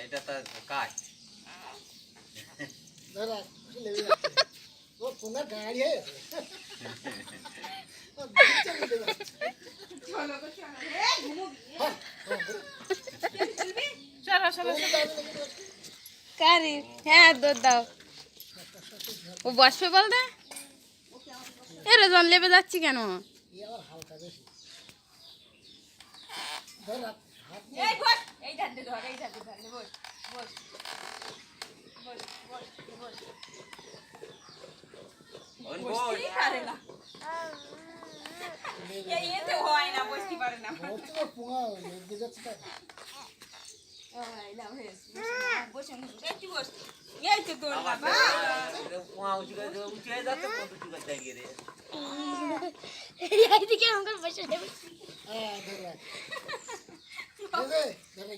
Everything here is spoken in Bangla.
এটা তো কাজ जरा ले ले वो पुनः गाड़ी है চলো তো চলো এই ঘুমো চলো চলো কারি হ্যাঁ দুধ দাও ও বসবে বল দে এর জন লেবে যাচ্ছি কেন ये और हल्का बेশি जरा हाथ এই বস এই ধার দে ধর এই ধার দে ধর বস বস বস বস বস ওন বসতেই পারে না এই এতে হয় না বসতে পারে না बहुत तो पुंगा ले जाता है এই লাভ হয়েছে বসে এই তুই বস এই তো তোর আমার বাবা পোয়া উঠে যাচ্ছে কত চুকা চাইয়ে রে এইদিকে আমাকে বসে দেবে हां जरा दे दे